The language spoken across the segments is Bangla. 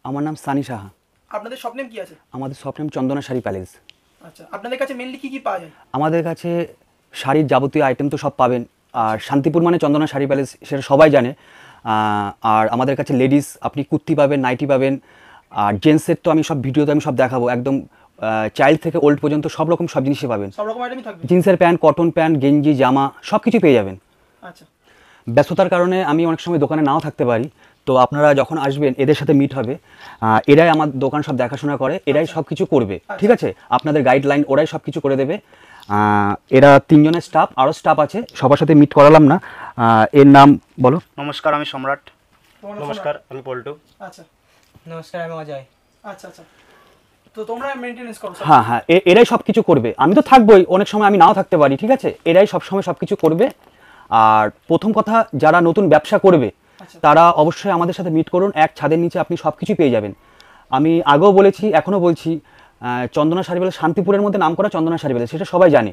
আমার নাম সানি সাহা। আপনাদের শপ নেম কি আছে? আমাদের শপ নেম চন্দনা শাড়ি প্যালেস। আচ্ছা, আপনাদের কাছে মেইনলি কি কি পাওয়া যায়? আমাদের কাছে শাড়ির যাবতীয় আইটেম তো সব পাবেন। আর শান্তিপুর মানে চন্দনা শাড়ি প্যালেস, সেটা সবাই জানে। আর আমাদের কাছে লেডিস আপনি কুর্তি পাবেন, নাইটি পাবেন। আর জেন্টসের তো আমি সব ভিডিওতে আমি সব দেখাবো, একদম চাইল্ড থেকে ওল্ড পর্যন্ত সব রকম সব জিনিসই পাবেন। সব রকম আইটেমই থাকবে? জিন্সের প্যান্ট, কটন প্যান্ট, গেঞ্জি, জামা সব কিছু পেয়ে যাবেন। আচ্ছা, ব্যস্ততার কারণে আমি অনেক সময় দোকানে নাও থাকতে পারি, তো আপনারা যখন আসবেন এদের সাথে মিট হবে। এরাই আমার দোকান সব দেখাশোনা করে, এরাই সব কিছু করবে, ঠিক আছে? আপনাদের গাইডলাইন ওরাই সব কিছু করে দেবে। এরা 3 জনের স্টাফ, আরও স্টাফ আছে, সবার সাথে মিট করালাম না। এর নাম বলো। নমস্কার, আমি সম্রাট। নমস্কার, আমি পল্টু। আচ্ছা, নমস্কার, আমি অজয়। আচ্ছা আচ্ছা, তো তোমরা মেইনটেনেন্স করো? হ্যাঁ হ্যাঁ, এরাই সব কিছু করবে। আমি তো থাকবোই, অনেক সময় আমি নাও থাকতে পারি, ঠিক আছে? এরাই সব সময় সব কিছু করবে। আর প্রথম কথা, যারা নতুন ব্যবসা করবে তারা অবশ্যই আমাদের সাথে মিট করুন। এক ছাদের নিচে আপনি সব কিছু পেয়ে যাবেন। আমি আগেও বলেছি, এখনও বলছি, চন্দনা শাড়ি প্যালেস শান্তিপুরের মধ্যে নাম করা চন্দনা শাড়ি প্যালেস, সেটা সবাই জানে।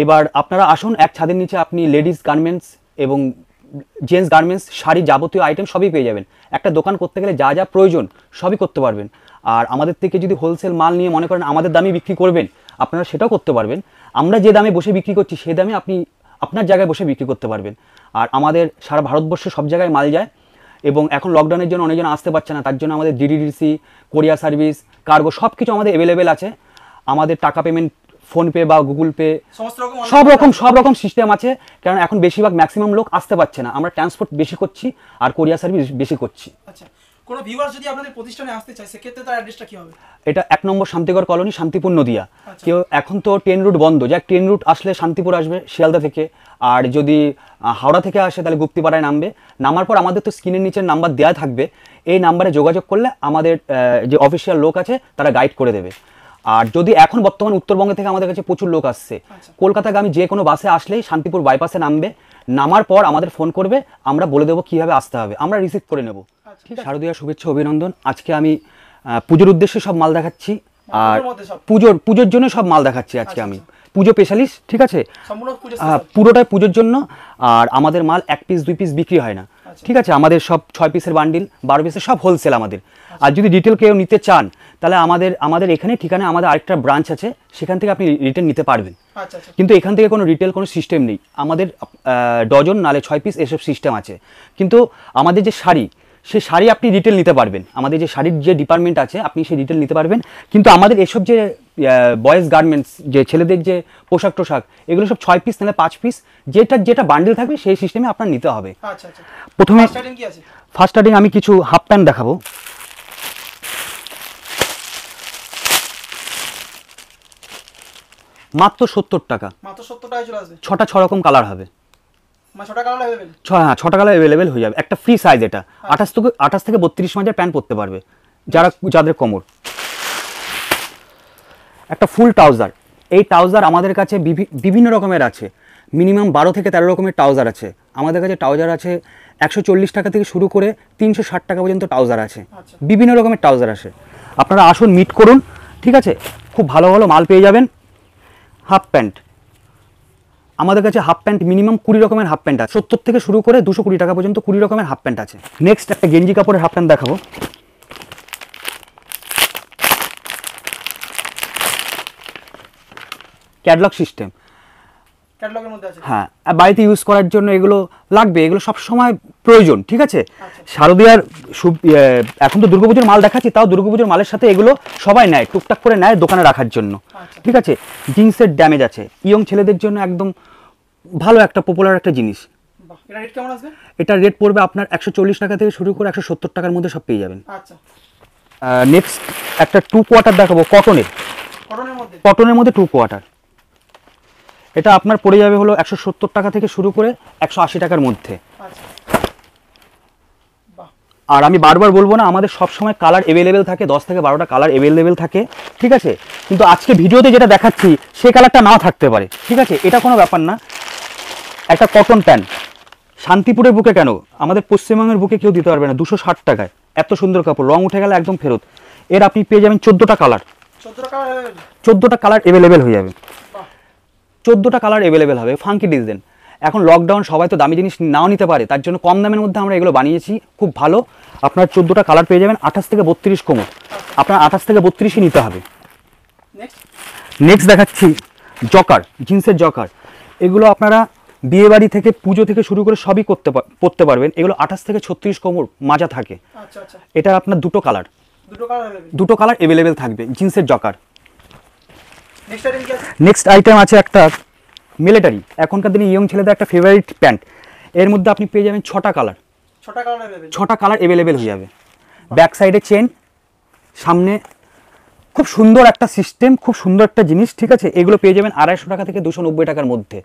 এবার আপনারা আসুন, এক ছাদের নিচে আপনি লেডিস গার্মেন্টস এবং জেন্টস গার্মেন্টস, শাড়ি যাবতীয় আইটেম সবই পেয়ে যাবেন। একটা দোকান করতে গেলে যা যা প্রয়োজন সবই করতে পারবেন। আর আমাদের থেকে যদি হোলসেল মাল নিয়ে মনে করেন আমাদের দামে বিক্রি করবেন, আপনারা সেটাও করতে পারবেন। আমরা যে দামে বসে বিক্রি করছি সেই দামে আপনি আপনার জায়গায় বসে বিক্রি করতে পারবেন। আর আমাদের সারা ভারতবর্ষে সব জায়গায় মাল যায়, এবং এখন লকডাউনের জন্য অনেকজন আসতে পারছে না, তার জন্য আমাদের ডিডিডিসি, কোরিয়ার সার্ভিস, কার্গো সব কিছু আমাদের অ্যাভেলেবেল আছে। আমাদের টাকা পেমেন্ট ফোনপে বা গুগল পে সব রকম সিস্টেম আছে। কারণ এখন বেশিরভাগ ম্যাক্সিমাম লোক আসতে পারছে না, আমরা ট্রান্সপোর্ট বেশি করছি আর কোরিয়ার সার্ভিস বেশি করছি। আচ্ছা, কোন ভিউয়ার যদি আপনাদের প্রতিষ্ঠানে আসতে চায় সেক্ষেত্রে তার অ্যাড্রেসটা কি হবে? এটা 1 নম্বর শান্তিগড় কলোনি, শান্তিপুর, নদিয়া। কেউ এখন তো ট্রেন রুট বন্ধ, যাক ট্রেন রুট আসলে শান্তিপুর আসবে শিয়ালদা থেকে। আর যদি হাওড়া থেকে আসে তাহলে গুপ্তিপাড়ায় নামবে। নামার পর আমাদের তো স্ক্রিনের নিচের নাম্বার দেওয়া থাকবে, এই নাম্বারে যোগাযোগ করলে আমাদের যে অফিসিয়াল লোক আছে তারা গাইড করে দেবে। আর যদি এখন বর্তমান উত্তরবঙ্গ থেকে আমাদের কাছে প্রচুর লোক আসছে, কলকাতাগামী যে কোনো বাসে আসলেই শান্তিপুর বাইপাসে নামবে। নামার পর আমাদের ফোন করবে, আমরা বলে দেবো কীভাবে আসতে হবে, আমরা রিসিভ করে নেব। ঠিক আছে, শারদীয়া শুভেচ্ছা অভিনন্দন। আজকে আমি পুজোর উদ্দেশ্যে সব মাল দেখাচ্ছি, আর পুজোর জন্য সব মাল দেখাচ্ছি আজকে আমি। পুজো স্পেশালিস্ট, ঠিক আছে? পুরোটাই পুজোর জন্য। আর আমাদের মাল 1 পিস 2 পিস বিক্রি হয় না, ঠিক আছে? আমাদের সব 6 পিসের বান্ডিল, 12 পিসের সব হোলসেল আমাদের। আর যদি রিটেল কেউ নিতে চান তাহলে আমাদের এখানে ঠিকানা, আমাদের আরেকটা ব্রাঞ্চ আছে, সেখান থেকে আপনি রিটেল নিতে পারবেন। কিন্তু এখান থেকে কোনো রিটেল কোনো সিস্টেম নেই। আমাদের ডজন নালে 6 পিস এসব সিস্টেম আছে। কিন্তু আমাদের যে শাড়ি, সেই শাড়ি আপনি রিটেল নিতে পারবেন। আমাদের যে শাড়ির যে ডিপার্টমেন্ট আছে আপনি সেই রিটেল নিতে পারবেন। কিন্তু আমাদের এসব যে বয়েজ গার্মেন্টস, যে ছেলেদের যে পোশাক টোশাক, এগুলো সব 6 পিস নাহলে 5 পিস, যেটা বান্ডেল থাকবে সেই সিস্টেমে আপনার নিতে হবে। প্রথমে ফার্স্ট স্টার্টিং আমি কিছু হাফ প্যান্ট দেখাবো। মাত্র 70 টাকা। মাত্র 70 টাকায় চলে আসবে। 6 রকম কালার হবে। মানে 6টা কালার अवेलेबल? হ্যাঁ, 6টা কালার अवेलेबल হয়ে যাবে। একটা ফ্রি সাইজ, এটা 28 থেকে 32 মাঝের প্যান্ট পরতে পারবে যাদের কোমর। একটা ফুল ট্রাউজার, এই ট্রাউজার আমাদের কাছে বিভিন্ন রকমের আছে। মিনিমাম 12 থেকে 13 রকমের ট্রাউজার আছে আমাদের কাছে। ট্রাউজার আছে 140 টাকা থেকে শুরু করে 360 টাকা পর্যন্ত ট্রাউজার আছে। বিভিন্ন রকমের ট্রাউজার আছে। আপনারা আসুন, মিট করুন, ঠিক আছে? খুব ভালো ভালো মাল পেয়ে যাবেন। হাফ প্যান্ট আমাদের কাছে হাফ প্যান্ট মিনিমাম 20 রকমের হাফ প্যান্ট আছে। 70 থেকে শুরু করে 220 টাকা পর্যন্ত 20 রকমের হাফ প্যান্ট আছে। নেক্সট একটা গেঞ্জি কাপড়ের হাফ প্যান্ট দেখাবো। ক্যাটালগ সিস্টেম, ক্যাটালগের মধ্যে আছে। হ্যাঁ, বাড়িতে ইউজ করার জন্য এগুলো লাগবে, এগুলো সব সময় প্রয়োজন, ঠিক আছে? শারদীয়ার এখন তো দুর্গাপুজোর মাল দেখাচ্ছি, তাও দুর্গাপুজোর মালের সাথে এগুলো সবাই নেয়, টুকটাক করে নেয় দোকানে রাখার জন্য, ঠিক আছে? জিন্সের ড্যামেজ আছে, ইয়ং ছেলেদের জন্য একদম ভালো একটা পপুলার একটা জিনিস। এটা রেট কেমন আসবে? এটা রেট পড়বে আপনার 140 টাকা থেকে শুরু করে 170 টাকার মধ্যে সব পেয়ে যাবেন। আচ্ছা, নেক্সট একটা 2 কোয়ার্টার দেখাবো, কটনের মধ্যে 2 কোয়ার্টার। এটা আপনার পড়ে যাবে হলো 170 টাকা থেকে শুরু করে 180 টাকার মধ্যে। আর আমি বারবার বলবো না, আমাদের সব সময় কালার অ্যাভেলেবেল থাকে, 10 থেকে 12টা কালার অ্যাভেলেবেল থাকে, ঠিক আছে? কিন্তু আজকে ভিডিওতে যেটা দেখাচ্ছি সেই কালারটা নাও থাকতে পারে, ঠিক আছে? এটা কোনো ব্যাপার না। একটা কটন প্যান্ট শান্তিপুরের বুকে কেন, আমাদের পশ্চিমবঙ্গের বুকে কেউ দিতে পারবে না 260 টাকায়। এত সুন্দর কাপড়, রং উঠে গেলে একদম ফেরত। এর আপনি পেয়ে যাবেন 14টা কালার। 14টা কালার অ্যাভেলেবেল হয়ে যাবে। 14টা কালার অ্যাভেলেবেল হবে। ফাঙ্কি ডিজাইন, এখন লকডাউন, সবাই তো দামি জিনিস নাও নিতে পারে, তার জন্য কম দামের মধ্যে আমরা এগুলো বানিয়েছি, খুব ভালো। আপনার 14টা কালার পেয়ে যাবেন, 28 থেকে 32 কোমর, আপনার 28 থেকে 32ই নিতে হবে। নেক্সট দেখাচ্ছি জকার, জিন্সের জকার। এগুলো আপনারা বিয়ে বাড়ি থেকে, পুজো থেকে শুরু করে সবই পরতে পারবেন। এগুলো 28 থেকে 36 কোমর মাজা থাকে। এটা আপনার দুটো কালার অ্যাভেলেবেল থাকবে, জিন্সের জকার। নেক্সট আইটেম আছে একটা মিলিটারি, এখনকার দিনে ইয়ং ছেলেদের একটা ফেভারিট প্যান্ট। এর মধ্যে আপনি পেয়ে যাবেন 6টা কালার অ্যাভেলেবেল হয়ে যাবে। ব্যাক সাইডে চেন, সামনে খুব সুন্দর একটা সিস্টেম, খুব সুন্দর একটা জিনিস, ঠিক আছে। এগুলো পেয়ে যাবেন 250 টাকা থেকে 290 টাকার মধ্যে।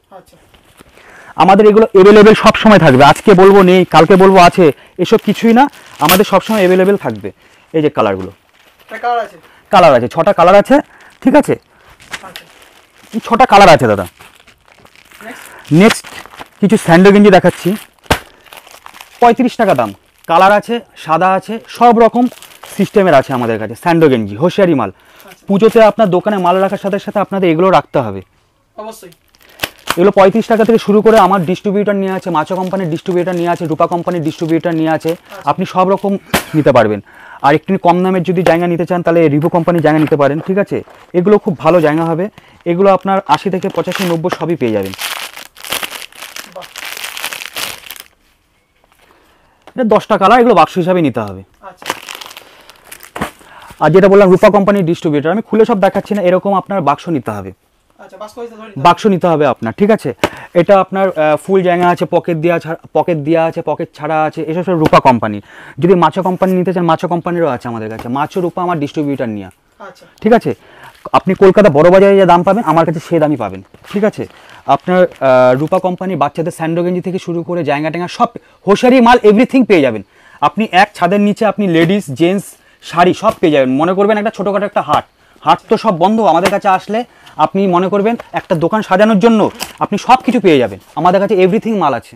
আমাদের এগুলো অ্যাভেলেবেল সব সময় থাকবে, আজকে বলবো নেই, কালকে বলবো আছে, এসব কিছুই না, আমাদের সব সময় অ্যাভেলেবেল থাকবে। এই যে কালারগুলো, কালার আছে 6টা কালার আছে, ঠিক আছে, 6টা কালার আছে দাদা। নেক্সট কিছু স্যান্ডো গেঞ্জি দেখাচ্ছি, 35 টাকা দাম। কালার আছে, সাদা আছে, সব রকম সিস্টেমের আছে আমাদের কাছে স্যান্ডো গেঞ্জি, হোশিয়ারি মাল। পুজোতে আপনার দোকানে মাল রাখার সাথে সাথে আপনাদের এগুলো রাখতে হবে অবশ্যই। এগুলো 35 টাকা থেকে শুরু করে আমার ডিস্ট্রিবিউটর নিয়ে আছে, মাচো কোম্পানির ডিস্ট্রিবিউটর নিয়ে আছে, রূপা কোম্পানির ডিস্ট্রিবিউটর নিয়ে আছে, আপনি সব রকম নিতে পারবেন। আর একটু কম দামের যদি জায়গা নিতে চান তাহলে রিভো কোম্পানির জায়গা নিতে পারেন, ঠিক আছে। এগুলো খুব ভালো জায়গা হবে, এগুলো আপনার 80 থেকে 85, 90 সবই পেয়ে যাবেন। এটা 10টা কালার, এগুলো বাক্স হিসাবে নিতে হবে। আর যেটা বললাম রূপা কোম্পানির ডিস্ট্রিবিউটর, আমি খুলে সব দেখাচ্ছি না, এরকম আপনার বাক্স নিতে হবে, বাক্স নিতে হবে আপনার, ঠিক আছে। এটা আপনার ফুল জায়গা আছে, পকেট দেওয়া আছে, পকেট ছাড়া আছে, এসব সব রূপা কোম্পানি। যদি মাচো কোম্পানি নিতে চান, মাচো কোম্পানিরও আছে আমাদের কাছে, মাচো রূপা আমার ডিস্ট্রিবিউটর নিয়ে, ঠিক আছে। আপনি কলকাতা বড় বাজারে যে দাম পাবেন আমার কাছে সে দামই পাবেন, ঠিক আছে। আপনার রূপা কোম্পানির বাচ্চাদের স্যান্ডো গেঞ্জি থেকে শুরু করে জায়গা ট্যাঙ্গা সব হোশিয়ারি মাল এভরিথিং পেয়ে যাবেন আপনি। এক ছাদের নিচে আপনি লেডিস, জেন্টস, শাড়ি সব পেয়ে যাবেন। মনে করবেন একটা ছোটোখাটো একটা হাট তো সব বন্ধ, আমাদের কাছে আসলে আপনি মনে করবেন একটা দোকান সাজানোর জন্য আপনি সব কিছু পেয়ে যাবেন, আমাদের কাছে এভরিথিং মাল আছে।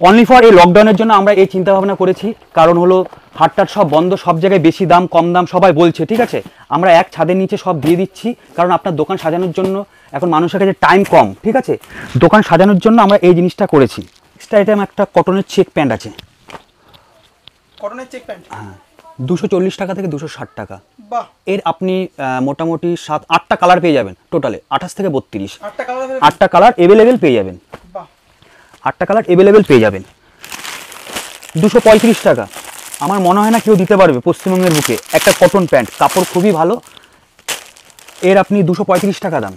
অনলি ফর এই লকডাউনের জন্য আমরা এই চিন্তা ভাবনা করেছি, কারণ হলো হাটটাট সব বন্ধ, সব জায়গায় বেশি দাম কম দাম সবাই বলছে, ঠিক আছে। আমরা এক ছাদের নিচে সব দিয়ে দিচ্ছি, কারণ আপনার দোকান সাজানোর জন্য এখন মানুষের কাছে টাইম কম, ঠিক আছে। দোকান সাজানোর জন্য আমরা এই জিনিসটা করেছি। আইটেম একটা কটনের চেক প্যান্ট আছে, হ্যাঁ, 240 টাকা থেকে 260 টাকা। এর আপনি মোটামুটি 7-8টা কালার পেয়ে যাবেন, টোটালে 28 থেকে 32, 8টা কালার অ্যাভেলেবেল পেয়ে যাবেন, 8টা কালার অ্যাভেলেবেল পেয়ে যাবেন। 235 টাকা, আমার মনে হয় না কেউ দিতে পারবে পশ্চিমবঙ্গের বুকে। একটা কটন প্যান্ট, কাপড় খুবই ভালো, এর আপনি 235 টাকা দাম।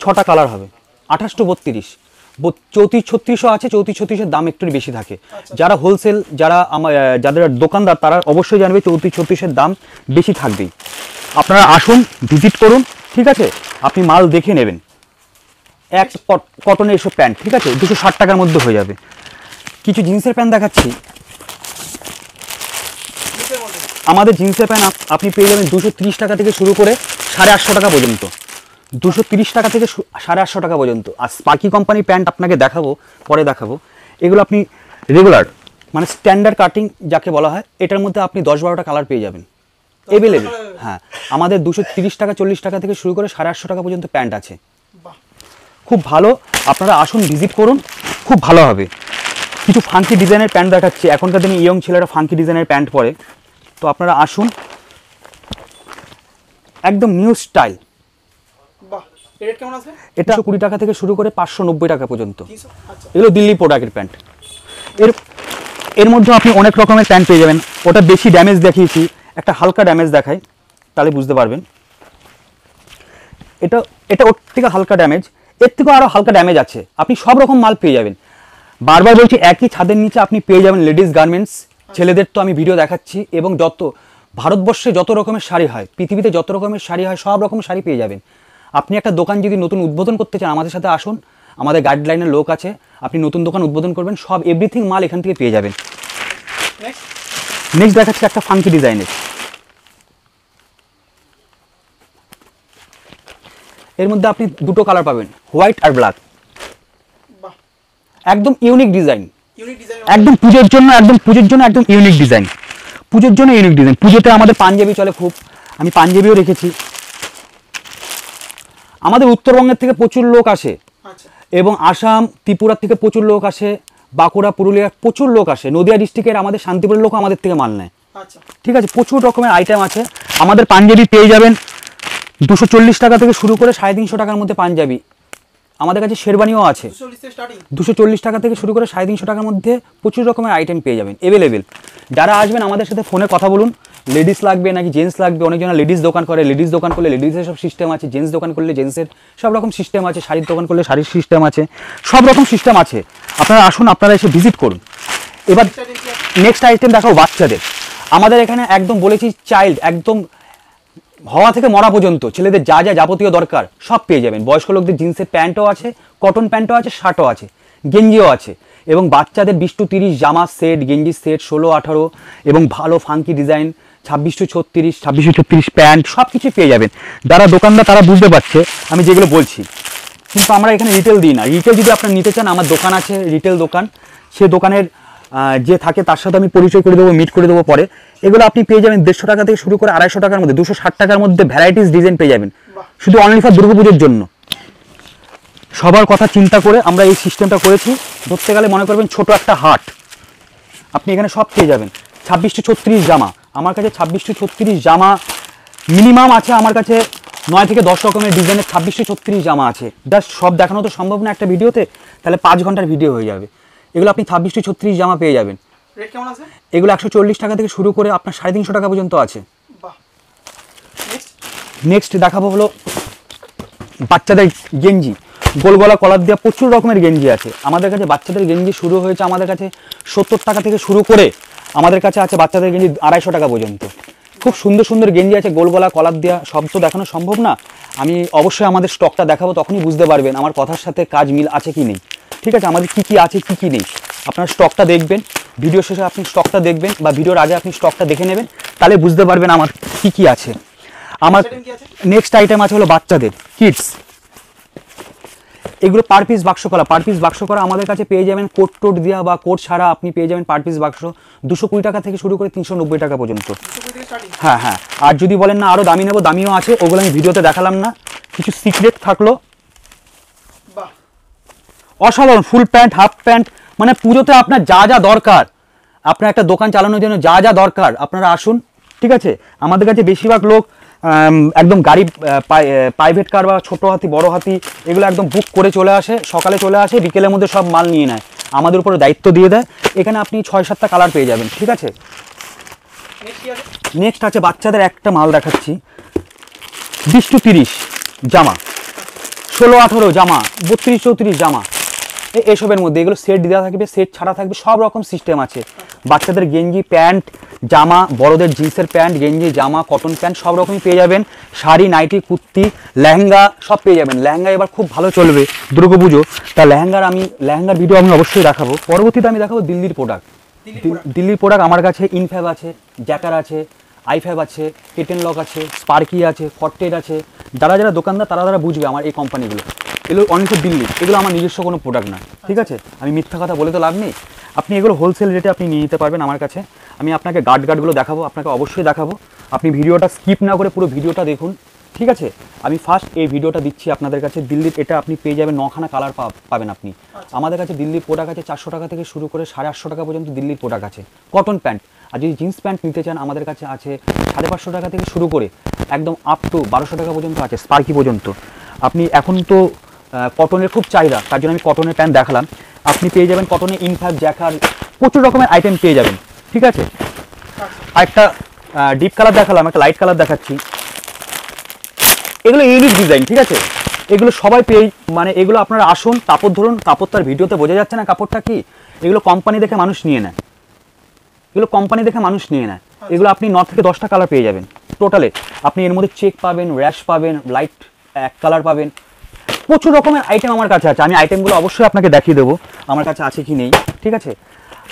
6টা কালার হবে, 28 to 32, 34-36 আছে, 34-36-এর দাম একটু বেশি থাকে। যারা হোলসেল, যাদের দোকানদার তারা অবশ্যই জানবে 34-36-এর দাম বেশি থাকবেই। আপনারা আসুন, ভিজিট করুন, ঠিক আছে, আপনি মাল দেখে নেবেন। এক কটনের এসব প্যান্ট, ঠিক আছে, 260 টাকার মধ্যে হয়ে যাবে। কিছু জিন্সের প্যান্ট দেখাচ্ছি, আমাদের জিন্সের প্যান্ট আপনি পেয়ে যাবেন 230 টাকা থেকে শুরু করে 850 টাকা পর্যন্ত, 230 টাকা থেকে 850 টাকা পর্যন্ত। আর স্পার্কি কোম্পানির প্যান্ট আপনাকে পরে দেখাবো। এগুলো আপনি রেগুলার মানে স্ট্যান্ডার্ড কাটিং যাকে বলা হয়, এটার মধ্যে আপনি 10-12টা কালার পেয়ে যাবেন এভেলেবেল। হ্যাঁ, আমাদের 230 টাকা 40 টাকা থেকে শুরু করে 850 টাকা পর্যন্ত প্যান্ট আছে, খুব ভালো। আপনারা আসুন, ভিজিট করুন, খুব ভালো হবে। কিছু ফাঙ্কি ডিজাইনের প্যান্ট দেখাচ্ছি, এখনকার দিনে ইয়ং ছেলেরা ফাঙ্কি ডিজাইনের প্যান্ট পরে, তো আপনারা আসুন, একদম নিউ স্টাইল। এটা 20 টাকা থেকে শুরু করে 590 টাকা পর্যন্ত, এগুলো দিল্লি প্রোডাক্টের প্যান্ট। এর মধ্যে আপনি অনেক রকমের প্যান্ট পেয়ে যাবেন। ওটা বেশি ড্যামেজ দেখিয়েছি, একটা হালকা ড্যামেজ দেখাই তাহলে বুঝতে পারবেন। এটা ওর থেকে হালকা ড্যামেজ, এর থেকেও আরও হালকা ড্যামেজ আছে, আপনি সব রকম মাল পেয়ে যাবেন। বারবার বলছি, একই ছাদের নিচে আপনি পেয়ে যাবেন লেডিস গার্মেন্টস, ছেলেদের তো আমি ভিডিও দেখাচ্ছি, এবং ভারতবর্ষে যত রকমের শাড়ি হয়, পৃথিবীতে যত রকমের শাড়ি হয়, সব রকম শাড়ি পেয়ে যাবেন। আপনি একটা দোকান যদি নতুন উদ্বোধন করতে চান, আমাদের সাথে আসুন, আমাদের গাইডলাইনের লোক আছে, আপনি নতুন দোকান উদ্বোধন করবেন, সব এভরিথিং মাল এখান থেকে পেয়ে যাবেন। নেক্সট দেখাচ্ছি একটা ফাঙ্কি ডিজাইনের, এর মধ্যে আপনি দুটো কালার পাবেন, হোয়াইট আর ব্ল্যাক, একদম ইউনিক ডিজাইন, একদম পুজোর জন্য একদম ইউনিক ডিজাইন, পুজোতে আমাদের পাঞ্জাবি চলে খুব, আমি পাঞ্জাবিও রেখেছি। আমাদের উত্তরবঙ্গের থেকে প্রচুর লোক আসে আচ্ছা এবং আসাম ত্রিপুরা থেকে প্রচুর লোক আসে, বাঁকুড়া পুরুলিয়া প্রচুর লোক আসে, নদিয়া ডিস্ট্রিক্টের আমাদের শান্তিপুরের লোক আমাদের থেকে মাল নেয়। আচ্ছা ঠিক আছে, প্রচুর রকমের আইটেম আছে। আমাদের পাঞ্জাবি পেয়ে যাবেন 240 টাকা থেকে শুরু করে 350 টাকার মধ্যে পাঞ্জাবি। আমাদের কাছে শেরবানিও আছে 240 থেকে স্টার্টিং, 240 টাকা থেকে শুরু করে 350 টাকার মধ্যে প্রচুর রকমের আইটেম পেয়ে যাবেন অ্যাভেলেবেল। যারা আসবেন আমাদের সাথে ফোনে কথা বলুন, লেডিস লাগবে নাকি জেন্টস লাগবে। অনেকজন লেডিস দোকান করে, লেডিস দোকান করলে লেডিসের সব সিস্টেম আছে, জেন্টস দোকান করলে জেন্টসের সব রকম সিস্টেম আছে, শাড়ির দোকান করলে শাড়ির সিস্টেম আছে, সব রকম সিস্টেম আছে। আপনারা আসুন, আপনারা এসে ভিজিট করুন। এবার নেক্সট আইটেম দেখাও বাচ্চাদের। আমাদের এখানে একদম বলেছি চাইল্ড, একদম হওয়া থেকে মরা পর্যন্ত ছেলেদের যা যা যাবতীয় দরকার সব পেয়ে যাবেন। বয়স্ক লোকদের জিন্সের প্যান্টও আছে, কটন প্যান্টও আছে, শার্টও আছে, গেঞ্জিও আছে। এবং বাচ্চাদের 20 to 30 জামা সেট, গেঞ্জি সেট 16-18 এবং ভালো funky design 26 to 36, 26 to 36 pant সব কিছু পেয়ে যাবেন। যারা দোকানদার তারা বুঝতে পারছে আমি যেগুলো বলছি। কিন্তু আমরা এখানে রিটেল দিই না। রিটেল যদি আপনারা নিতে চান, আমার দোকান আছে, রিটেল দোকান। সে দোকানের যে থাকে তার সাথে আমি পরিচয় করে দেবো, মিট করে দেবো পরে। এগুলো আপনি পেয়ে যাবেন 150 টাকা থেকে শুরু করে 250 টাকার মধ্যে, 260 টাকার মধ্যে ভ্যারাইটিস ডিজাইন পেয়ে যাবেন, শুধু অনলি ফর দুর্গাপুজোর জন্য। সবার কথা চিন্তা করে আমরা এই সিস্টেমটা করেছি। ধরতে গেলে মনে করবেন ছোট একটা হাট, আপনি এখানে সব পেয়ে যাবেন। 26 to 36 জামা, আমার কাছে 26 to 36 জামা মিনিমাম আছে। আমার কাছে 9 থেকে 10 রকমের ডিজাইনের 26 to 36 জামা আছে। জাস্ট সব দেখানো তো সম্ভব না একটা ভিডিওতে, তাহলে 5 ঘন্টার ভিডিও হয়ে যাবে। এগুলো আপনি 26 to 36 জামা পেয়ে যাবেন। রেট কেমন আছে? এগুলো 140 টাকা থেকে শুরু করে আপনার 350 টাকা পর্যন্ত আছে। বাহ। নেক্সট দেখাবো হলো বাচ্চাদের গেঞ্জি, গোল গলা কলার দেওয়া প্রচুর রকমের গেঞ্জি আছে আমাদের কাছে। বাচ্চাদের গেঞ্জি শুরু হয়েছে আমাদের কাছে 70 টাকা থেকে শুরু করে আমাদের কাছে আছে বাচ্চাদের গেঞ্জি 250 টাকা পর্যন্ত। খুব সুন্দর সুন্দর গেঞ্জি আছে, গোল গলা কলার দেওয়া। সব তো দেখানো সম্ভব না, আমি অবশ্যই আমাদের স্টকটা দেখাবো, তখনই বুঝতে পারবেন আমার কথার সাথে কাজ মিল আছে কি নেই। ঠিক আছে, আমাদের কি কি আছে কি কি নেই আপনার স্টকটা দেখবেন, ভিডিও শেষে আপনি স্টকটা দেখবেন বা ভিডিওর আগে আপনি স্টকটা দেখে নেবেন, তাহলে বুঝতে পারবেন আমার কি কি আছে। আমার নেক্সট আইটেম আছে হলো বাচ্চাদের কিডস। এগুলো পার পিস বাক্স করা, পার পিস বাক্স করা আমাদের কাছে পেয়ে যাবেন। কোট টোট দেওয়া বা কোট ছাড়া আপনি পেয়ে যাবেন পার পিস বাক্স 220 টাকা থেকে শুরু করে 390 টাকা পর্যন্ত। হ্যাঁ হ্যাঁ, আর যদি বলেন না আরও দামি নেবো, দামিও আছে, ওগুলো আমি ভিডিওতে দেখালাম না, কিছু সিক্রেট থাকলো। অসাধারণ ফুল প্যান্ট, হাফ প্যান্ট, মানে পুজোতে আপনার যা যা দরকার, আপনার একটা দোকান চালানোর জন্য যা যা দরকার আপনারা আসুন। ঠিক আছে, আমাদের কাছে বেশিরভাগ লোক একদম গাড়ি, প্রাইভেট কার বা ছোটো হাতি বড় হাতি এগুলো একদম বুক করে চলে আসে, সকালে চলে আসে, বিকেলের মধ্যে সব মাল নিয়ে নেয়, আমাদের উপরে দায়িত্ব দিয়ে দেয়। এখানে আপনি 6-7টা কালার পেয়ে যাবেন। ঠিক আছে, নেক্সট আছে বাচ্চাদের একটা মাল দেখাচ্ছি, 20 to 30 জামা, 16-18 জামা, 32-34 জামা, এসবের মধ্যে। এগুলো সেট দেওয়া থাকবে, সেট ছাড়া থাকবে, সব রকম সিস্টেম আছে। বাচ্চাদের গেঞ্জি প্যান্ট জামা, বড়দের জিন্সের প্যান্ট গেঞ্জি জামা কটন প্যান্ট সব রকমই পেয়ে যাবেন। শাড়ি নাইটি কুর্তি লেহেঙ্গা সব পেয়ে যাবেন। লেহেঙ্গা এবার খুব ভালো চলবে দুর্গাপুজো, তা লেহেঙ্গার ভিডিও আমি অবশ্যই দেখাবো। পরবর্তীতে আমি দেখাবো দিল্লির প্রোডাক্ট। দিল্লির প্রোডাক্ট আমার কাছে ইনফ্যাব আছে, জ্যাকার আছে, আইফ্যাব আছে, কেটেন লক আছে, স্পার্কি আছে, ফর্টেড আছে। যারা যারা দোকানদার তারা বুঝবে আমার এই কোম্পানিগুলো, এগুলো অনেক দিল্লি, এগুলো আমার নিজস্ব কোনো প্রোডাক্ট না। ঠিক আছে, আমি মিথ্যা কথা বলে তো লাভ নেই। আপনি এগুলো হোলসেল রেটে আপনি নিয়ে নিতে পারবেন আমার কাছে। আমি আপনাকে গার্ডগুলো দেখাবো, আপনাকে অবশ্যই দেখাবো। আপনি ভিডিওটা স্কিপ না করে পুরো ভিডিওটা দেখুন। ঠিক আছে, আমি ফার্স্ট এই ভিডিওটা দিচ্ছি আপনাদের কাছে। দিল্লির এটা আপনি পেয়ে যাবেন 9খানা কালার পাবেন আপনি। আমাদের কাছে দিল্লির প্রোডাক্ট আছে 400 টাকা থেকে শুরু করে 850 টাকা পর্যন্ত দিল্লির প্রোডাক্ট আছে। কটন প্যান্ট, আর যদি জিন্স প্যান্ট নিতে চান আমাদের কাছে আছে 550 টাকা থেকে শুরু করে একদম আপ টু 1200 টাকা পর্যন্ত আছে, স্পার্কি পর্যন্ত। আপনি এখন তো কটনের খুব চাহিদা, তার জন্য আমি কটনের প্যান্ট দেখালাম। আপনি পেয়ে যাবেন কটনের ইনফ্যাব জ্যাকার, প্রচুর রকমের আইটেম পেয়ে যাবেন। ঠিক আছে, একটা ডিপ কালার দেখালাম, একটা লাইট কালার দেখাচ্ছি। এগুলো ইউনিক ডিজাইন। ঠিক আছে, এগুলো সবাই পেয়ে, মানে এগুলো আপনারা আসুন, কাপড় ধরুন, কাপড়টার ভিডিওতে বোঝা যাচ্ছে না কাপড়টা কি। এগুলো কোম্পানি দেখে মানুষ নিয়ে নেয়, এগুলো কোম্পানি দেখে মানুষ নিয়ে নেয়। এগুলো আপনি 9 থেকে 10টা কালার পেয়ে যাবেন টোটালে। আপনি এর মধ্যে চেক পাবেন, র্যাশ পাবেন, লাইট এক কালার পাবেন, প্রচুর রকমের আইটেম আমার কাছে আছে। আমি আইটেমগুলো অবশ্যই আপনাকে দেখিয়ে দেবো আমার কাছে আছে কি নেই। ঠিক আছে,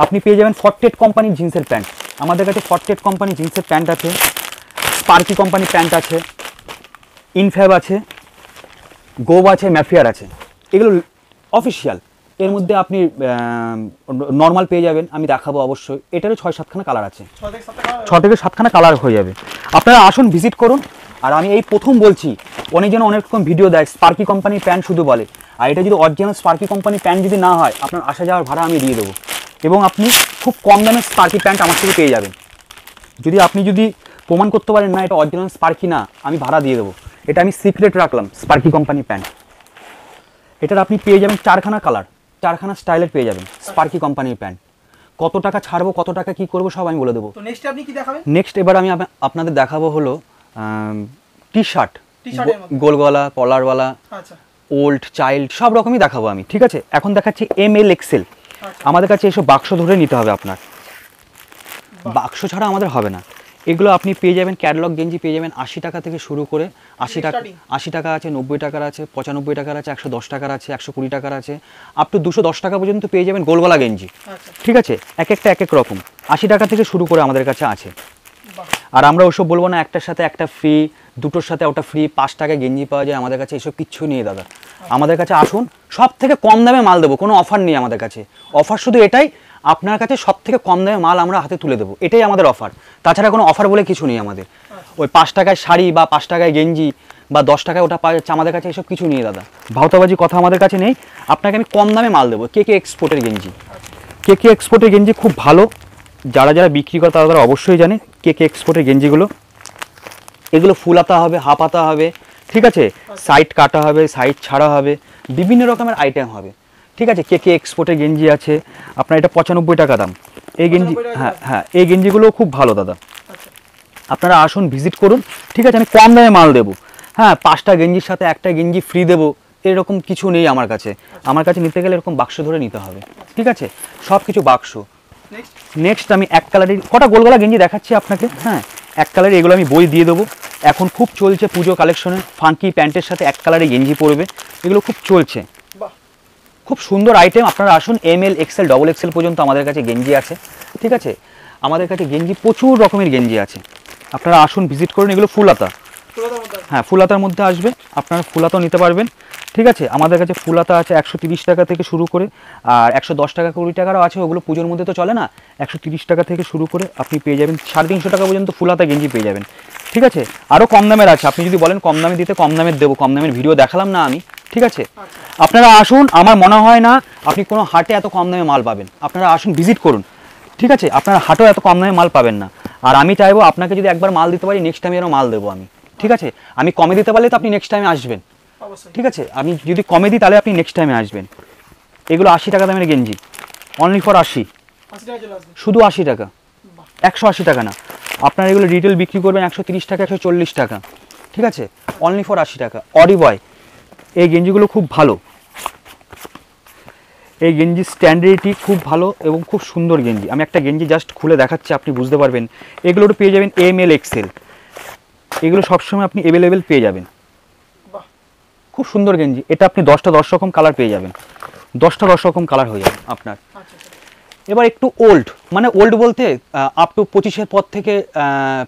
আপনি পেয়ে যাবেন ফর্টেড কোম্পানির জিন্সের প্যান্ট, আমাদের কাছে ফর্টেড কোম্পানি জিন্সের প্যান্ট আছে, স্পার্কি কোম্পানির প্যান্ট আছে, ইনফ্যাব আছে, গোব আছে, ম্যাফিয়ার আছে। এগুলো অফিসিয়াল। এর মধ্যে আপনি নর্মাল পেয়ে যাবেন, আমি দেখাবো অবশ্যই। এটারও 6-7খানা কালার আছে, 6 থেকে 7খানা কালার হয়ে যাবে। আপনারা আসুন, ভিজিট করুন। আর আমি এই প্রথম বলছি অনেকজন অনেক রকম ভিডিও দেয়, স্পার্কি কোম্পানির প্যান্ট শুধু বলে, আর এটা যদি অরিজিনাল স্পার্কি কোম্পানির প্যান্ট যদি না হয়, আপনার আসা যাওয়ার ভাড়া আমি দিয়ে দেবো, এবং আপনি খুব কম দামে স্পার্কি প্যান্ট আমার থেকে পেয়ে যাবেন। যদি আপনি প্রমাণ করতে পারেন না এটা অরিজিনাল স্পার্কি না, আমি ভাড়া দিয়ে দেবো। এটা আমি সিক্রেট রাখলাম, স্পার্কি কোম্পানির প্যান্ট। এটার আপনি পেয়ে যাবেন 4খানা কালার, 4খানা স্টাইলের পেয়ে যাবেন স্পার্কি কোম্পানির প্যান্ট। কত টাকা ছাড়বো, কত টাকা কি করবো সব আমি বলে দেবো। তো নেক্সট আপনি কি দেখাবেন? নেক্সট এবার আমি আপনাদের দেখাবো হলো টি শার্ট, টি-শার্টের মধ্যে গোল গলা, কলারওয়ালা, আচ্ছা ওল্ড, চাইল্ড, সব রকমই দেখাবো আমি। ঠিক আছে, এখন দেখাচ্ছি ML XL। আচ্ছা। আমাদের কাছে এসব বাক্স ধরে নিতে হবে আপনার, বাক্স ছাড়া আমাদের হবে না। এগুলো আপনি পেয়ে যাবেন, ক্যাটালগ গেঞ্জি পেয়ে যাবেন 80 টাকা থেকে শুরু করে, 80 টাকা, 80 টাকা আছে, 90 টাকার আছে, 95 টাকার আছে, 110 টাকার আছে, 120 টাকার আছে, আপ টু 210 টাকা পর্যন্ত পেয়ে যাবেন গোলগলা গেঞ্জি। আচ্ছা ঠিক আছে, এক একটা এক এক রকম, 80 টাকা থেকে শুরু করে আমাদের কাছে আছে। বাহ আর আমরা ওসব বলবো না একটার সাথে একটা ফ্রি, দুটোর সাথে ওটা ফ্রি, 5 টাকায় গেঞ্জি পাওয়া যায় আমাদের কাছে, এসব কিচ্ছু নেই দাদা। আমাদের কাছে আসুন, সব থেকে কম দামে মাল দেবো, কোনো অফার নেই আমাদের কাছে। অফার শুধু এটাই, আপনার কাছে সব থেকে কম দামে মাল আমরা হাতে তুলে দেবো, এটাই আমাদের অফার। তাছাড়া কোনো অফার বলে কিছু নেই আমাদের। ওই 5 টাকায় শাড়ি বা 5 টাকায় গেঞ্জি বা 10 টাকায় ওটা পাওয়া যাচ্ছে আমাদের কাছে, এসব কিছু নেই দাদা। ভাওতাবাজি কথা আমাদের কাছে নেই, আপনাকে আমি কম দামে মাল দেবো। কে এক্সপোর্টের গেঞ্জি, কে এক্সপোর্টের গেঞ্জি খুব ভালো, যারা যারা বিক্রি করে তারা অবশ্যই জানে কে এক্সপোর্টের গেঞ্জিগুলো। এগুলো ফুল হাতা হবে, হাফ হাতা হবে, ঠিক আছে, সাইড কাটা হবে, সাইড ছাড়া হবে, বিভিন্ন রকমের আইটেম হবে। ঠিক আছে, কে এক্সপোর্টের গেঞ্জি আছে আপনার, এটা 95 টাকা দাম এই গেঞ্জি। হ্যাঁ হ্যাঁ, এই গেঞ্জিগুলো খুব ভালো দাদা, আপনারা আসুন, ভিজিট করুন। ঠিক আছে, আমি কম দামে মাল দেবো। হ্যাঁ, 5টা গেঞ্জির সাথে একটা গেঞ্জি ফ্রি দেবো, এরকম কিছু নেই আমার কাছে। আমার কাছে নিতে গেলে এরকম বাক্স ধরে নিতে হবে। ঠিক আছে, সব কিছু বাক্স। নেক্সট আমি এক কালারের কটা গোলগলা গেঞ্জি দেখাচ্ছি আপনাকে। হ্যাঁ, এক কালারের এগুলো আমি বই দিয়ে দেবো। এখন খুব চলছে পুজো কালেকশনে, ফাঙ্কি প্যান্টের সাথে এক কালারের গেঞ্জি পরবে, এগুলো খুব চলছে, খুব সুন্দর আইটেম। আপনারা আসুন, ML XL XXL পর্যন্ত আমাদের কাছে গেঞ্জি আছে। ঠিক আছে, আমাদের কাছে গেঞ্জি প্রচুর রকমের গেঞ্জি আছে, আপনারা আসুন, ভিজিট করুন। এগুলো ফুল হাতা, হ্যাঁ ফুল হাতার মধ্যে আসবে, আপনারা ফুল হাতাও নিতে পারবেন। ঠিক আছে, আমাদের কাছে ফুল হাতা আছে 130 টাকা থেকে শুরু করে, আর 110 টাকা 20 টাকারও আছে, ওগুলো পুজোর মধ্যে তো চলে না। 130 টাকা থেকে শুরু করে আপনি পেয়ে যাবেন 350 টাকা পর্যন্ত ফুল হাতা গেঞ্জি পেয়ে যাবেন। ঠিক আছে, আরও কম দামের আছে, আপনি যদি বলেন কম দামে দিতে কম দামের দেবো, কম দামের ভিডিও দেখালাম না আমি। ঠিক আছে, আপনারা আসুন, আমার মনে হয় না আপনি কোনো হাটে এত কম দামে মাল পাবেন। আপনারা আসুন, ভিজিট করুন। ঠিক আছে, আপনারা হাটেও এত কম দামে মাল পাবেন না। আর আমি চাইবো আপনাকে যদি একবার মাল দিতে পারি, নেক্সট টাইমে আরও মাল দেবো আমি। ঠিক আছে, আমি কমে দিতে পারলে তো আপনি নেক্সট টাইমে আসবেন। ঠিক আছে, আমি যদি কমে দিই তাহলে আপনি নেক্সট টাইমে আসবেন। এগুলো 80 টাকা দামের গেঞ্জি, অনলি ফর 80, শুধু 80 টাকা, 180 টাকা না। আপনারা এগুলো রিটেল বিক্রি করবেন 130 টাকা, 140 টাকা। ঠিক আছে, অনলি ফর 80 টাকা। অডি বয়, এই গেঞ্জিগুলো খুব ভালো, এই গেঞ্জির স্ট্যান্ডার্ডিটি খুব ভালো এবং খুব সুন্দর গেঞ্জি। আমি একটা গেঞ্জি জাস্ট খুলে দেখাচ্ছি, আপনি বুঝতে পারবেন। এগুলো পেয়ে যাবেন ML XL, এগুলো সবসময় আপনি অ্যাভেলেবেল পেয়ে যাবেন। খুব সুন্দর গেঞ্জি, এটা আপনি 10টা 10 রকম কালার পেয়ে যাবেন, 10টা 10 রকম কালার হয়ে যাবে আপনার। এবার একটু ওল্ড, মানে ওল্ড বলতে আপ টু 25-এর পর থেকে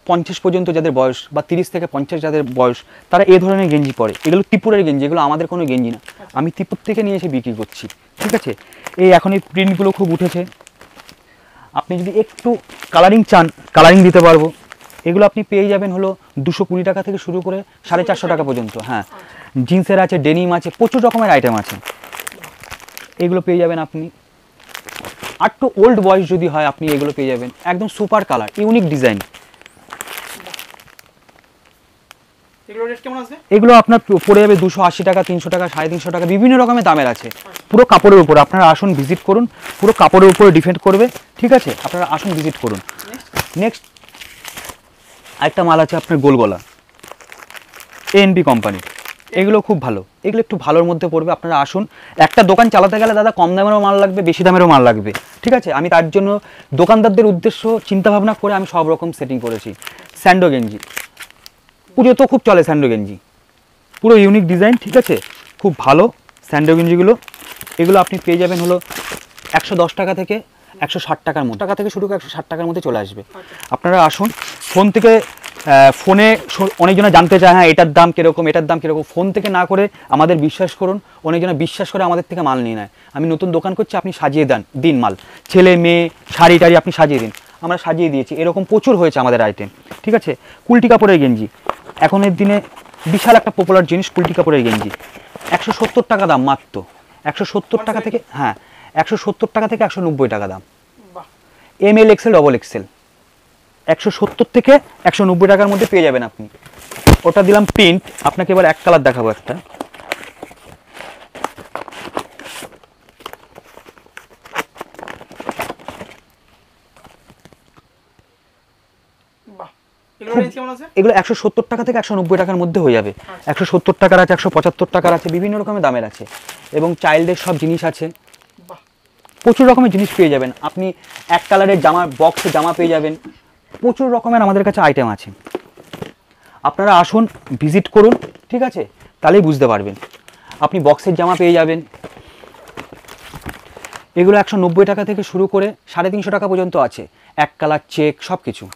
50 পর্যন্ত যাদের বয়স, বা 30 থেকে 50 যাদের বয়স, তারা এই ধরনের গেঞ্জি পরে। এগুলো ত্রিপুরের গেঞ্জি, এগুলো আমাদের কোনো গেঞ্জি না, আমি ত্রিপুর থেকে নিয়ে এসে বিক্রি করছি। ঠিক আছে, এই এখন এই প্রিন্টগুলো খুব উঠেছে, আপনি যদি একটু কালারিং চান, কালারিং দিতে পারবো। এগুলো আপনি পেয়ে যাবেন হলো 220 টাকা থেকে শুরু করে 450 টাকা পর্যন্ত। হ্যাঁ, জিন্সের আছে, ডেনিম আছে, প্রচুর রকমের আইটেম আছে, এগুলো পেয়ে যাবেন আপনি। আর একটু ওল্ড বয়স যদি হয়, আপনি এগুলো পেয়ে যাবেন, একদম সুপার কালার, ইউনিক ডিজাইন। এগুলো আপনার পড়ে যাবে 280 টাকা, 300 টাকা, 350 টাকা, বিভিন্ন রকমের দামের আছে, পুরো কাপড়ের উপর। আপনারা আসুন, ভিজিট করুন, পুরো কাপড়ের উপরে ডিপেন্ড করবে। ঠিক আছে, আপনারা আসুন, ভিজিট করুন। নেক্সট আরেকটা মাল আছে আপনার গোলগলা, ANB কোম্পানি, এগুলো খুব ভালো, এগুলো একটু ভালোর মধ্যে পড়বে। আপনারা আসুন, একটা দোকান চালাতে গেলে দাদা কম দামেরও মাল লাগবে, বেশি দামেরও মাল লাগবে। ঠিক আছে, আমি তার জন্য দোকানদারদের উদ্দেশ্য চিন্তাভাবনা করে আমি সব রকম সেটিং করেছি। স্যান্ডো গেঞ্জি পুজো তো খুব চলে, স্যান্ডো গেঞ্জি পুরো ইউনিক ডিজাইন। ঠিক আছে, খুব ভালো স্যান্ডো গেঞ্জিগুলো। এগুলো আপনি পেয়ে যাবেন হলো 110 টাকা থেকে 160 টাকার মধ্যে, টাকা থেকে শুরু করে 160 টাকার মধ্যে চলে আসবে। আপনারা আসুন, ফোন থেকে, ফোনে অনেকজনে জানতে চায় হ্যাঁ এটার দাম কীরকম, এটার দাম কীরকম, ফোন থেকে না করে আমাদের বিশ্বাস করুন, অনেকজনে বিশ্বাস করে আমাদের থেকে মাল নিয়ে নেয়। আমি নতুন দোকান করছি, আপনি সাজিয়ে দিন মাল, ছেলে মেয়ে শাড়ি টাড়ি আপনি সাজিয়ে দিন, আমরা সাজিয়ে দিয়েছি, এরকম প্রচুর হয়েছে আমাদের আইটেম। ঠিক আছে, কুলটি কাপড়ের গেঞ্জি, এখনের দিনে বিশাল একটা পপুলার জিনিস কুলটি কাপড়ের গেঞ্জি, 170 টাকা দাম মাত্র। 170 টাকা থেকে, হ্যাঁ 170 টাকা থেকে 190 টাকা দাম। এমএল এক্সেল ডবল এক্সেল 170 থেকে 190 টাকার মধ্যে পেয়ে যাবেন আপনি। ওটা দিলাম প্রিন্ট, আপনাকে এবার এক কালার দেখাবো একটা। এগুলো 170 টাকা থেকে 190 টাকার মধ্যে হয়ে যাবে। 170 টাকার আছে, 175 টাকার আছে, বিভিন্ন রকমের দামের আছে। এবং চাইল্ডের সব জিনিস আছে, প্রচুর রকমের জিনিস পেয়ে যাবেন আপনি। এক কালারের জামা, বক্সে জামা পেয়ে যাবেন, প্রচুর রকমের আমাদের কাছে আইটেম আছে। আপনারা আসুন, ভিজিট করুন, ঠিক আছে, তাহলেই বুঝতে পারবেন। আপনি বক্সের জামা পেয়ে যাবেন, এগুলো 190 টাকা থেকে শুরু করে 350 টাকা পর্যন্ত আছে, এক কালার চেক সব কিছু।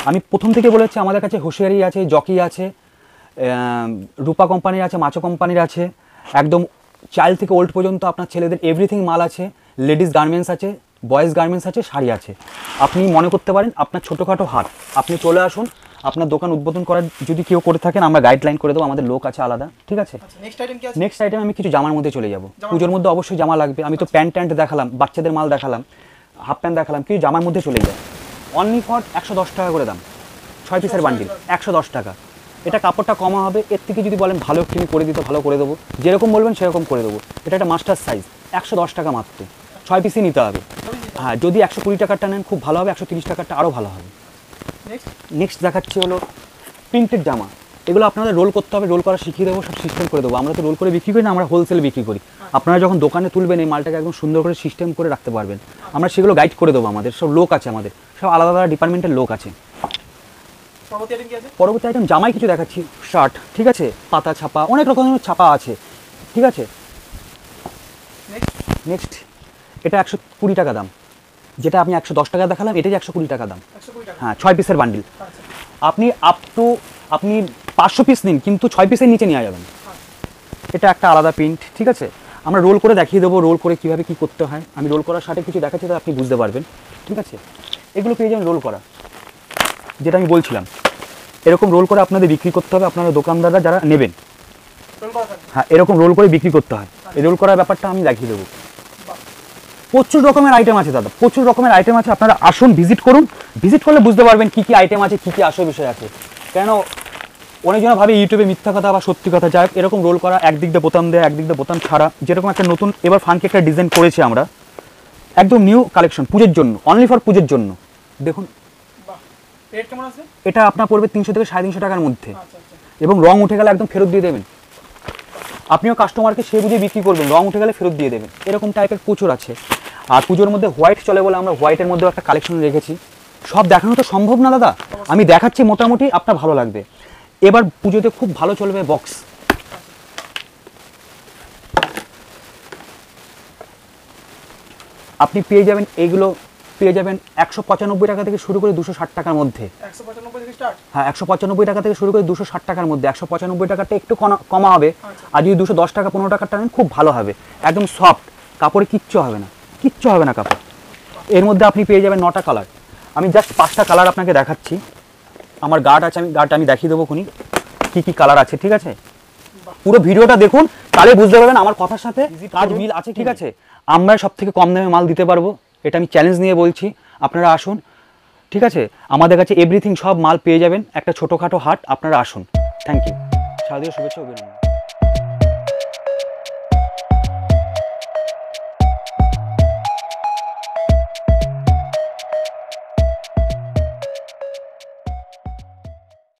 আমি প্রথম থেকে বলেছি আমাদের কাছে হোশিয়ারি আছে, জকি আছে, রূপা কোম্পানির আছে, মাচো কোম্পানির আছে, একদম চাইল্ড থেকে ওল্ড পর্যন্ত আপনার ছেলেদের এভরিথিং মাল আছে। লেডিস গার্মেন্টস আছে, বয়েজ গার্মেন্টস আছে, শাড়ি আছে। আপনি মনে করতে পারেন আপনার ছোটোখাটো হাট, আপনি চলে আসুন। আপনার দোকান উদ্বোধন করার যদি কেউ করে থাকেন, আমরা গাইডলাইন করে দেবো, আমাদের লোক আছে আলাদা, ঠিক আছে। নেক্সট আইটেম আমি কিছু জামার মধ্যে চলে যাব। পুজোর মধ্যে অবশ্যই জামা লাগবে। আমি তো প্যান্ট ট্যান্ট দেখালাম, বাচ্চাদের মাল দেখালাম, হাফ প্যান্ট দেখালাম, কিছু জামার মধ্যে চলে যায়। অনলি ফর 110 টাকা করে দাম, 6 পিসের বান্ডিল, 110 টাকা। এটা কাপড়টা কমা হবে, এর থেকে যদি বলেন ভালো কিনে করে দিতে, ভালো করে দেবো, যেরকম বলবেন সেরকম করে দেবো। এটা একটা মাস্টার সাইজ, 110 টাকা মাত্র, 6 পিসই নিতে হবে। হ্যাঁ, যদি 120 টাকারটা নেন খুব ভালো হবে, 130 টাকারটা আরও ভালো হবে। নেক্সট দেখাচ্ছি হলো প্রিন্টেড জামা। এগুলো আপনাদের রোল করতে হবে, রোল করা শিখিয়ে দেবো, সব সিস্টেম করে দেবো। আমরা তো রোল করে বিক্রি করি না, আমরা হোলসেল বিক্রি করি। আপনারা যখন দোকানে তুলবেন এই মালটাকে একদম সুন্দর করে সিস্টেম করে রাখতে পারবেন। আমরা সেগুলো গাইড করে দেবো, আমাদের সব লোক আছে, আমাদের সব আলাদা আলাদা ডিপার্টমেন্টের লোক আছে। পরবর্তী আইটেম জামাই কিছু দেখাচ্ছি, শার্ট, ঠিক আছে, পাতা ছাপা, অনেক রকমের ছাপা আছে, ঠিক আছে। নেক্সট এটা 120 টাকা দাম, যেটা আমি 110 টাকা দেখালাম, এটাই 120 টাকা দাম। হ্যাঁ, 6 পিসের বান্ডিল। আপনি আপনি 500 পিস নিন, কিন্তু 6 পিসের নিচে নিয়ে যাবেন। এটা একটা আলাদা প্রিন্ট, ঠিক আছে। আমরা রোল করে দেখিয়ে দেবো, রোল করে কীভাবে কী করতে হয়। আমি রোল করার শার্টে কিছু দেখাচ্ছি, তো আপনি বুঝতে পারবেন, ঠিক আছে। এগুলো পেয়ে যাবেন রোল করা, যেটা আমি বলছিলাম। এরকম রোল করে আপনাদের বিক্রি করতে হবে, আপনারা দোকানদাররা যারা নেবেন। হ্যাঁ, এরকম রোল করে বিক্রি করতে হয়। এই রোল করার ব্যাপারটা আমি দেখিয়ে দেবো। প্রচুর রকমের আইটেম আছে দাদা, প্রচুর রকমের আইটেম আছে। আপনারা আসুন, ভিজিট করুন, ভিজিট করলে বুঝতে পারবেন কী কী আইটেম আছে, কী কী আসল বিষয় আছে। কেন অনেকজন ভাবে ইউটিউবে মিথ্যা কথা বা সত্যি কথা, যাই এরকম রোল করা, একদিক দিয়ে বোতাম দেয়, একদিক দিয়ে বোতাম ছাড়া, যেরকম একটা নতুন এবার ফাঙ্কি একটা ডিজাইন করেছি আমরা, একদম নিউ কালেকশন পুজোর জন্য, অনলি ফর পুজোর জন্য। দেখুন এটা আপনার পড়বে 300 থেকে 350 টাকার মধ্যে, এবং রং উঠে গেলে একদম ফেরত দিয়ে দেবেন। আপনিও কাস্টমারকে সে বুঝে বিক্রি করবেন, রং উঠে গেলে ফেরত দিয়ে দেবেন। এরকম টাইপের প্রচুর আছে। আর পুজোর মধ্যে হোয়াইট চলে বলে আমরা হোয়াইটের মধ্যেও একটা কালেকশন রেখেছি। সব দেখানো তো সম্ভব না দাদা, আমি দেখাচ্ছি মোটামুটি, আপনার ভালো লাগবে। এবার পুজোতে খুব ভালো চলবে বক্স। আপনি পেয়ে যাবেন, এইগুলো পেয়ে যাবেন 195 টাকা থেকে শুরু করে 260 টাকার মধ্যে। 195 থেকে স্টার্ট? হ্যাঁ, 195 টাকা থেকে শুরু করে 260 টাকার মধ্যে। 195 টাকাটা একটু কমা হবে, আর যদি 210 টাকা 15 টাকাটা নেন খুব ভালো হবে। একদম সফট কাপড়ে, কিচ্ছু হবে না, কিচ্ছু হবে না কাপড়। এর মধ্যে আপনি পেয়ে যাবেন 9টা কালার। আমি জাস্ট 5টা কালার আপনাকে দেখাচ্ছি। আমার গার্ড আছে, আমি গার্ড আমি দেখিয়ে দেবো খুনি কী কী কালার আছে, ঠিক আছে। পুরো ভিডিওটা দেখুন, তাহলে বুঝতে পারবেন আমার কথার সাথে কাজ মিল আছে, ঠিক আছে। আমরা সব থেকে কম দামে মাল দিতে পারবো, এটা আমি চ্যালেঞ্জ নিয়ে বলছি। আপনারা আসুন, ঠিক আছে। আমাদের কাছে এভরিথিং সব মাল পেয়ে যাবেন, একটা ছোটোখাটো হাট। আপনারা আসুন, থ্যাংক ইউ। শারদীয় শুভেচ্ছা, অভিনন্দন।